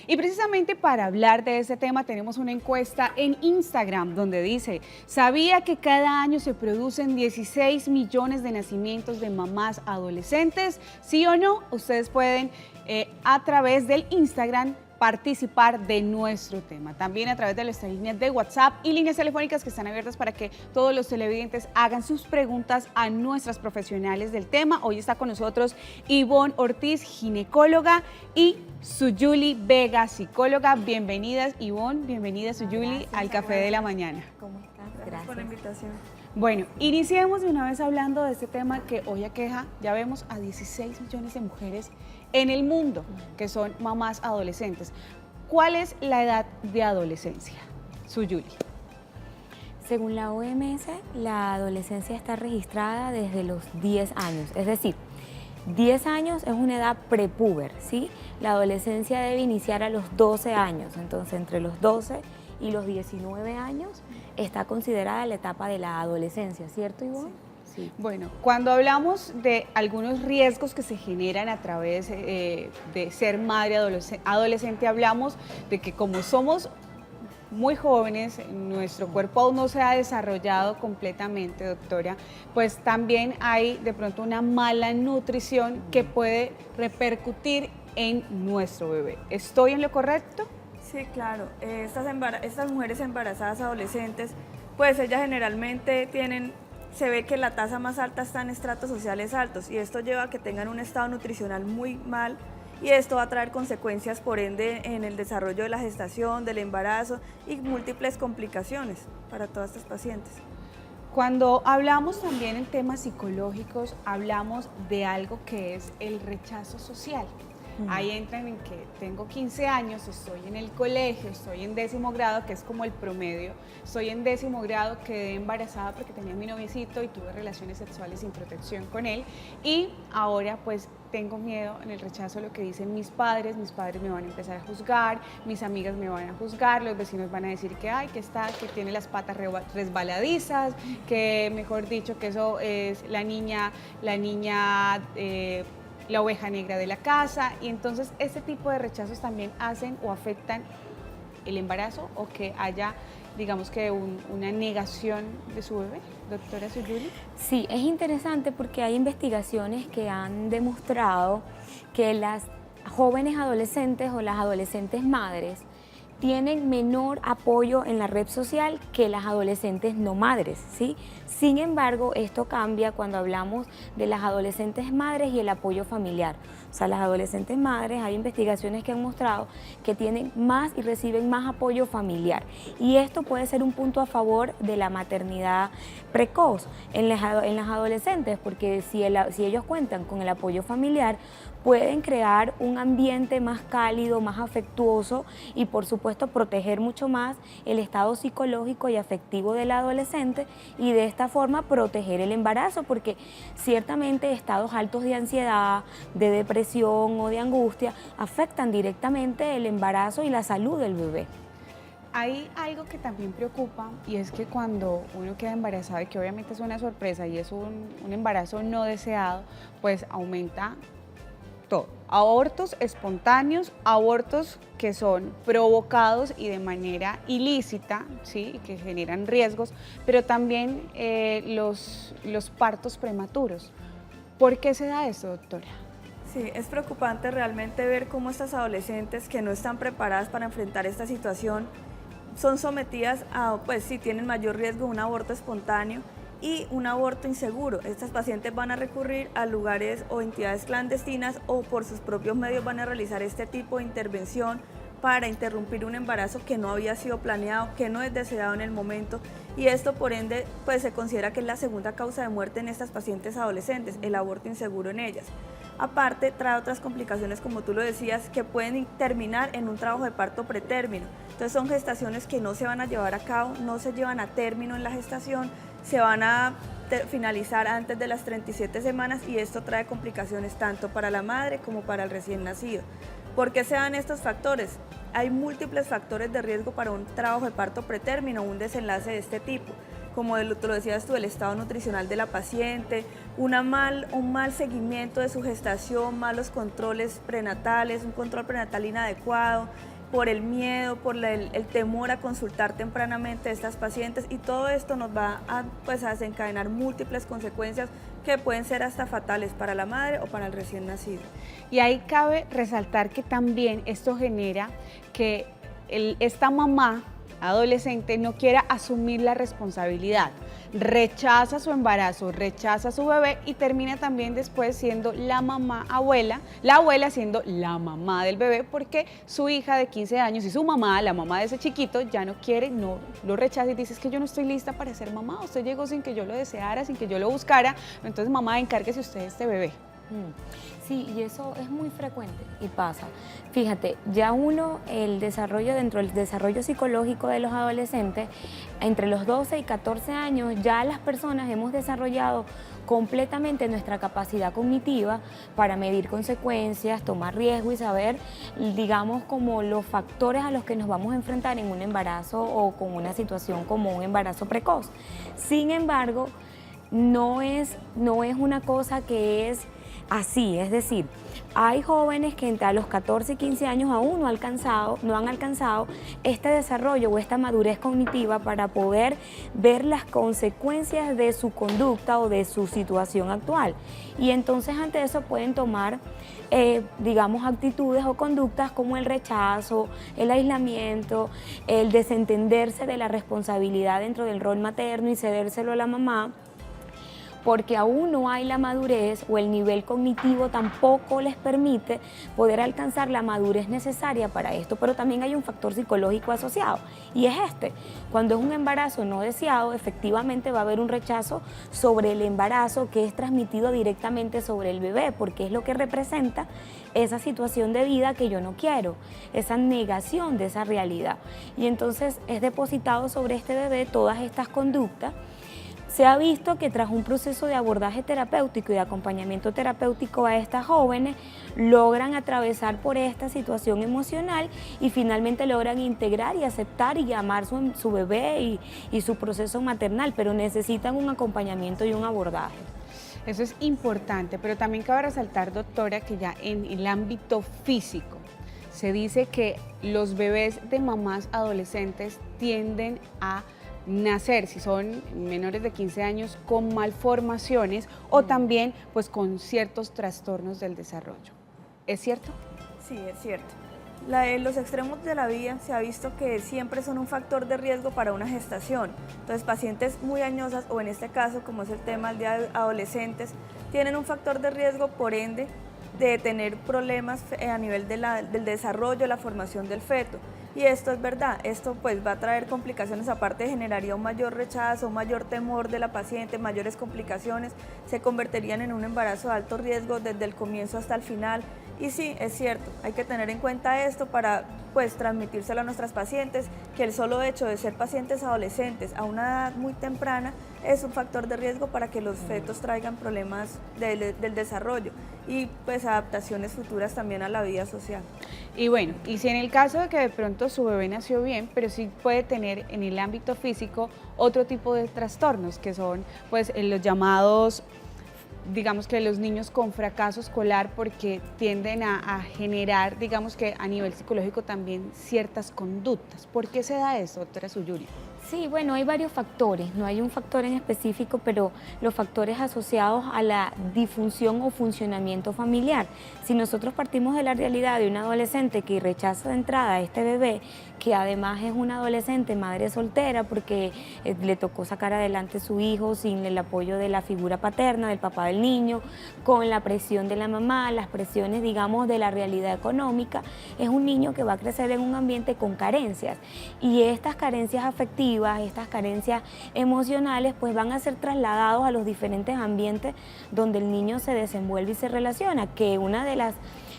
Y precisamente para hablar de este tema tenemos una encuesta en Instagram donde dice, ¿sabía que cada año se producen 16 millones de nacimientos de mamás adolescentes? ¿Sí o no? Ustedes pueden a través del Instagram participar de nuestro tema. También a través de nuestras líneas de WhatsApp y líneas telefónicas que están abiertas para que todos los televidentes hagan sus preguntas a nuestras profesionales del tema. Hoy está con nosotros Ivonne Ortiz, ginecóloga, y Suyuli Vega, psicóloga. Bienvenidas, Ivonne, bienvenida, Suyuli, al Café de la Mañana. ¿Cómo estás? Gracias por la invitación. Bueno, iniciemos de una vez hablando de este tema que hoy aqueja, ya vemos, a 16 millones de mujeres en el mundo, que son mamás adolescentes. ¿Cuál es la edad de adolescencia? Suyuli. Según la OMS, la adolescencia está registrada desde los 10 años, es decir, 10 años es una edad prepúber, ¿sí? La adolescencia debe iniciar a los 12 años, entonces entre los 12 y los 19 años está considerada la etapa de la adolescencia, ¿cierto, Ivonne? Sí. Bueno, cuando hablamos de algunos riesgos que se generan a través de ser madre adolescente, hablamos de que como somos muy jóvenes, nuestro cuerpo aún no se ha desarrollado completamente, doctora, pues también hay de pronto una mala nutrición que puede repercutir en nuestro bebé. ¿Estoy en lo correcto? Sí, claro. Estas mujeres embarazadas adolescentes, pues ellas generalmente se ve que la tasa más alta está en estratos sociales altos y esto lleva a que tengan un estado nutricional muy mal y esto va a traer consecuencias por ende en el desarrollo de la gestación, del embarazo y múltiples complicaciones para todas estas pacientes. Cuando hablamos también en temas psicológicos, hablamos de algo que es el rechazo social. Ahí entran en que tengo 15 años, estoy en el colegio, estoy en 10º grado, que es como el promedio, estoy en 10º grado, quedé embarazada porque tenía mi noviecito y tuve relaciones sexuales sin protección con él y ahora pues tengo miedo en el rechazo de lo que dicen mis padres me van a empezar a juzgar, mis amigas me van a juzgar, los vecinos van a decir que ay, que tiene las patas resbaladizas, que mejor dicho que eso es la niña la oveja negra de la casa, y entonces este tipo de rechazos también hacen o afectan el embarazo o que haya, digamos que una negación de su bebé, doctora Suyuli. Sí, es interesante porque hay investigaciones que han demostrado que las jóvenes adolescentes o las adolescentes madres tienen menor apoyo en la red social que las adolescentes no madres, ¿sí? Sin embargo, esto cambia cuando hablamos de las adolescentes madres y el apoyo familiar. O sea, las adolescentes madres, hay investigaciones que han mostrado que tienen más y reciben más apoyo familiar. Y esto puede ser un punto a favor de la maternidad precoz en las adolescentes, porque si ellos cuentan con el apoyo familiar, pueden crear un ambiente más cálido, más afectuoso y por supuesto proteger mucho más el estado psicológico y afectivo del adolescente y de esta forma proteger el embarazo, porque ciertamente estados altos de ansiedad, de depresión o de angustia afectan directamente el embarazo y la salud del bebé. Hay algo que también preocupa y es que cuando uno queda embarazado y que obviamente es una sorpresa y es un embarazo no deseado, pues aumenta todo. Abortos espontáneos, abortos que son provocados y de manera ilícita, ¿sí? Y que generan riesgos, pero también los partos prematuros. ¿Por qué se da esto, doctora? Sí, es preocupante realmente ver cómo estas adolescentes que no están preparadas para enfrentar esta situación son sometidas a, pues sí, tienen mayor riesgo de un aborto espontáneo y un aborto inseguro. Estas pacientes van a recurrir a lugares o entidades clandestinas o por sus propios medios van a realizar este tipo de intervención para interrumpir un embarazo que no había sido planeado, que no es deseado en el momento y esto por ende pues se considera que es la segunda causa de muerte en estas pacientes adolescentes, el aborto inseguro en ellas. Aparte trae otras complicaciones como tú lo decías que pueden terminar en un trabajo de parto pretérmino. Entonces son gestaciones que no se van a llevar a cabo, no se llevan a término en la gestación, se van a finalizar antes de las 37 semanas y esto trae complicaciones tanto para la madre como para el recién nacido. ¿Por qué se dan estos factores? Hay múltiples factores de riesgo para un trabajo de parto pretérmino o un desenlace de este tipo, como tú lo decías tú, el estado nutricional de la paciente, un mal seguimiento de su gestación, malos controles prenatales, un control prenatal inadecuado, por el miedo, por el temor a consultar tempranamente a estas pacientes, y todo esto nos va a, pues, a desencadenar múltiples consecuencias que pueden ser hasta fatales para la madre o para el recién nacido. Y ahí cabe resaltar que también esto genera que esta mamá adolescente no quiera asumir la responsabilidad, rechaza su embarazo, rechaza a su bebé y termina también después siendo la mamá abuela, la abuela siendo la mamá del bebé, porque su hija de 15 años y su mamá, la mamá de ese chiquito, ya no quiere, no lo rechaza y dice: es que yo no estoy lista para ser mamá, usted llegó sin que yo lo deseara, sin que yo lo buscara, entonces mamá, encárguese usted de este bebé. Sí, y eso es muy frecuente y pasa. Fíjate, ya el desarrollo, dentro del desarrollo psicológico de los adolescentes, entre los 12 y 14 años, ya las personas hemos desarrollado completamente nuestra capacidad cognitiva para medir consecuencias, tomar riesgo y saber, digamos, como los factores a los que nos vamos a enfrentar en un embarazo o con una situación como un embarazo precoz. Sin embargo, no es una cosa que es así, es decir, hay jóvenes que entre los 14 y 15 años aún no han alcanzado este desarrollo o esta madurez cognitiva para poder ver las consecuencias de su conducta o de su situación actual. Y entonces ante eso pueden tomar, digamos, actitudes o conductas como el rechazo, el aislamiento, el desentenderse de la responsabilidad dentro del rol materno y cedérselo a la mamá, porque aún no hay la madurez o el nivel cognitivo tampoco les permite poder alcanzar la madurez necesaria para esto. Pero también hay un factor psicológico asociado, y es cuando es un embarazo no deseado, efectivamente va a haber un rechazo sobre el embarazo que es transmitido directamente sobre el bebé, porque es lo que representa esa situación de vida que yo no quiero, esa negación de esa realidad. Y entonces es depositado sobre este bebé todas estas conductas. Se ha visto que tras un proceso de abordaje terapéutico y de acompañamiento terapéutico a estas jóvenes, logran atravesar por esta situación emocional y finalmente logran integrar y aceptar y amar su bebé y su proceso maternal, pero necesitan un acompañamiento y un abordaje. Eso es importante, pero también cabe resaltar, doctora, que ya en el ámbito físico se dice que los bebés de mamás adolescentes tienden a nacer, si son menores de 15 años, con malformaciones o también pues con ciertos trastornos del desarrollo. ¿Es cierto? Sí, es cierto. Los extremos de la vida se ha visto que siempre son un factor de riesgo para una gestación. Entonces, pacientes muy añosas, o en este caso, como es el tema de adolescentes, tienen un factor de riesgo, por ende, de tener problemas a nivel del desarrollo, la formación del feto. Y esto es verdad, esto pues va a traer complicaciones, aparte generaría un mayor rechazo, un mayor temor de la paciente, mayores complicaciones, se convertirían en un embarazo de alto riesgo desde el comienzo hasta el final. Y sí, es cierto, hay que tener en cuenta esto para pues transmitírselo a nuestras pacientes, que el solo hecho de ser pacientes adolescentes a una edad muy temprana es un factor de riesgo para que los fetos traigan problemas del desarrollo y pues adaptaciones futuras también a la vida social. Y bueno, y si en el caso de que de pronto su bebé nació bien, pero sí puede tener en el ámbito físico otro tipo de trastornos, que son pues los llamados, digamos que los niños con fracaso escolar, porque tienden a generar, digamos que a nivel psicológico también ciertas conductas. ¿Por qué se da eso, doctora Suyuri? Sí, bueno, hay varios factores, no hay un factor en específico, pero los factores asociados a la disfunción o funcionamiento familiar. Si nosotros partimos de la realidad de un adolescente que rechaza de entrada a este bebé, que además es una adolescente madre soltera porque le tocó sacar adelante a su hijo sin el apoyo de la figura paterna, del papá del niño, con la presión de la mamá, las presiones, digamos, de la realidad económica, es un niño que va a crecer en un ambiente con carencias, y estas carencias afectivas, estas carencias emocionales, pues van a ser trasladados a los diferentes ambientes donde el niño se desenvuelve y se relaciona, que una de las,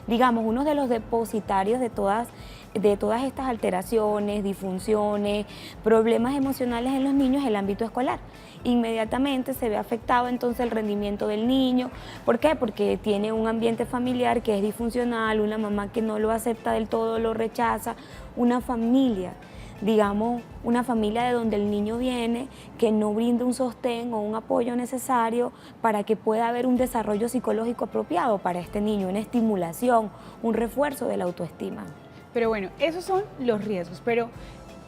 digamos, uno de los depositarios de todas estas alteraciones, disfunciones, problemas emocionales en los niños es el ámbito escolar. Inmediatamente se ve afectado entonces el rendimiento del niño. ¿Por qué? Porque tiene un ambiente familiar que es disfuncional, una mamá que no lo acepta del todo, lo rechaza, una familia, digamos, una familia de donde el niño viene que no brinda un sostén o un apoyo necesario para que pueda haber un desarrollo psicológico apropiado para este niño, una estimulación, un refuerzo de la autoestima. Pero bueno, esos son los riesgos. Pero,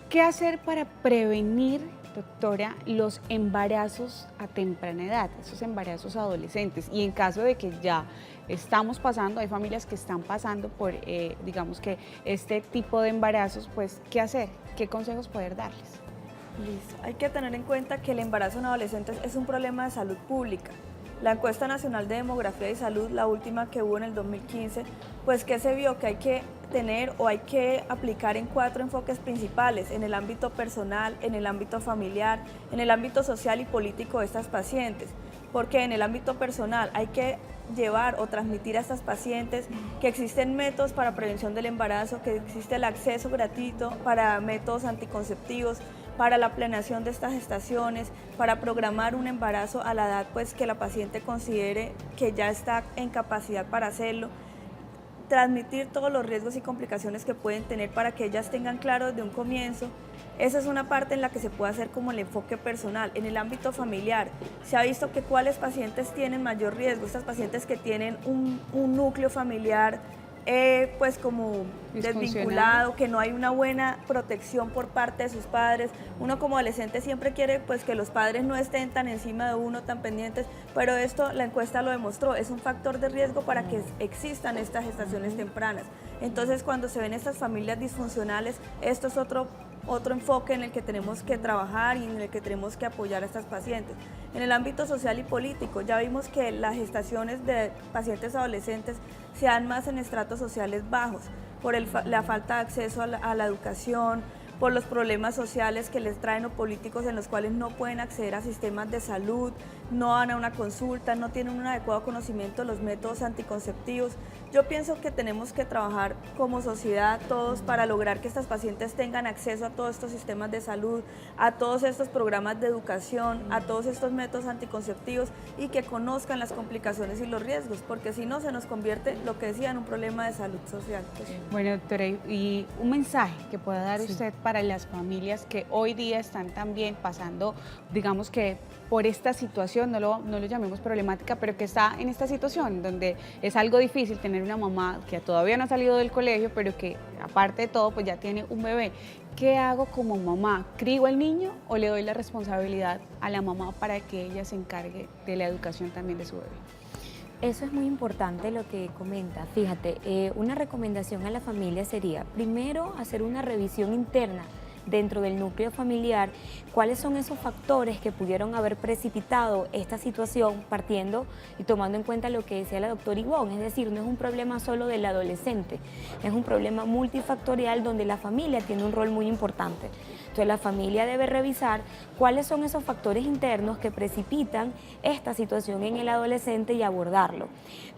¿qué hacer para prevenir, doctora, los embarazos a temprana edad, esos embarazos adolescentes? Y en caso de que ya estamos pasando, hay familias que están pasando por, digamos que este tipo de embarazos, pues, ¿qué hacer? ¿Qué consejos poder darles? Listo. Hay que tener en cuenta que el embarazo en adolescentes es un problema de salud pública. La encuesta nacional de demografía y salud, la última que hubo en el 2015, pues que se vio que hay que tener o hay que aplicar en 4 enfoques principales: en el ámbito personal, en el ámbito familiar, en el ámbito social y político de estas pacientes. Porque en el ámbito personal hay que llevar o transmitir a estas pacientes que existen métodos para prevención del embarazo, que existe el acceso gratuito para métodos anticonceptivos, para la planeación de estas gestaciones, para programar un embarazo a la edad pues que la paciente considere que ya está en capacidad para hacerlo, transmitir todos los riesgos y complicaciones que pueden tener para que ellas tengan claro desde un comienzo. Esa es una parte en la que se puede hacer como el enfoque personal. En el ámbito familiar, se ha visto que cuáles pacientes tienen mayor riesgo, estas pacientes que tienen un núcleo familiar pues como desvinculado, que no hay una buena protección por parte de sus padres. Uno como adolescente siempre quiere pues que los padres no estén tan encima de uno, tan pendientes, pero esto la encuesta lo demostró, es un factor de riesgo para que existan estas gestaciones tempranas. Entonces cuando se ven estas familias disfuncionales, esto es otro enfoque en el que tenemos que trabajar y en el que tenemos que apoyar a estas pacientes. En el ámbito social y político, ya vimos que las gestaciones de pacientes adolescentes se dan más en estratos sociales bajos, por la falta de acceso a la educación, por los problemas sociales que les traen o políticos en los cuales no pueden acceder a sistemas de salud, no van a una consulta, no tienen un adecuado conocimiento de los métodos anticonceptivos. Yo pienso que tenemos que trabajar como sociedad todos para lograr que estas pacientes tengan acceso a todos estos sistemas de salud, a todos estos programas de educación, a todos estos métodos anticonceptivos y que conozcan las complicaciones y los riesgos, porque si no se nos convierte, lo que decía, en un problema de salud social. Bueno, doctora, y un mensaje que pueda dar usted para las familias que hoy día están también pasando, digamos que por esta situación, no lo llamemos problemática, pero que está en esta situación donde es algo difícil tener una mamá que todavía no ha salido del colegio, pero que aparte de todo pues ya tiene un bebé. ¿Qué hago como mamá? ¿Crío al niño o le doy la responsabilidad a la mamá para que ella se encargue de la educación también de su bebé? Eso es muy importante lo que comenta. Fíjate, una recomendación a la familia sería primero hacer una revisión interna dentro del núcleo familiar, cuáles son esos factores que pudieron haber precipitado esta situación, partiendo y tomando en cuenta lo que decía la doctora Ivonne, es decir, no es un problema solo del adolescente, es un problema multifactorial donde la familia tiene un rol muy importante. Entonces la familia debe revisar cuáles son esos factores internos que precipitan esta situación en el adolescente y abordarlo,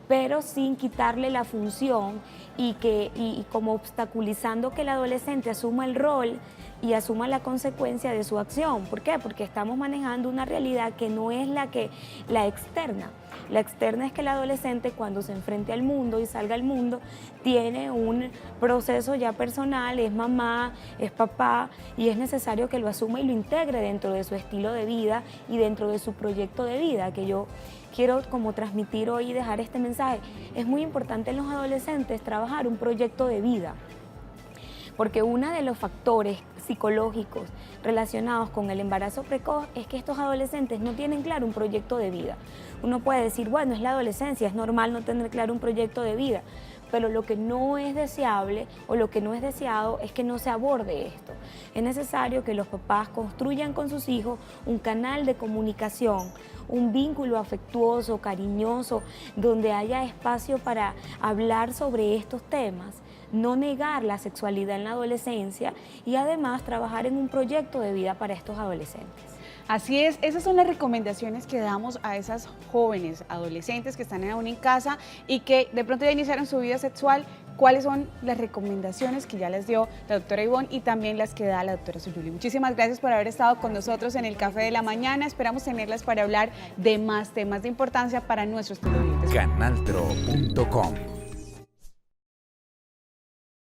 pero sin quitarle la función y como obstaculizando que el adolescente asuma el rol y asuma la consecuencia de su acción. ¿Por qué? Porque estamos manejando una realidad que no es la externa. La externa es que el adolescente, cuando se enfrente al mundo y salga al mundo, tiene un proceso ya personal, es mamá, es papá, y es necesario que lo asuma y lo integre dentro de su estilo de vida y dentro de su proyecto de vida, que yo quiero como transmitir hoy y dejar este mensaje. Es muy importante en los adolescentes trabajar un proyecto de vida, porque uno de los factores psicológicos relacionados con el embarazo precoz es que estos adolescentes no tienen claro un proyecto de vida. Uno puede decir, bueno, es la adolescencia, es normal no tener claro un proyecto de vida, pero lo que no es deseable o lo que no es deseado es que no se aborde esto. Es necesario que los papás construyan con sus hijos un canal de comunicación, un vínculo afectuoso, cariñoso, donde haya espacio para hablar sobre estos temas, no negar la sexualidad en la adolescencia y además trabajar en un proyecto de vida para estos adolescentes. Así es, esas son las recomendaciones que damos a esas jóvenes adolescentes que están aún en casa y que de pronto ya iniciaron su vida sexual. ¿Cuáles son las recomendaciones que ya les dio la doctora Ivonne y también las que da la doctora Suyuli? Muchísimas gracias por haber estado con nosotros en el Café de la Mañana. Esperamos tenerlas para hablar de más temas de importancia para nuestros televidentes. Canaltro.com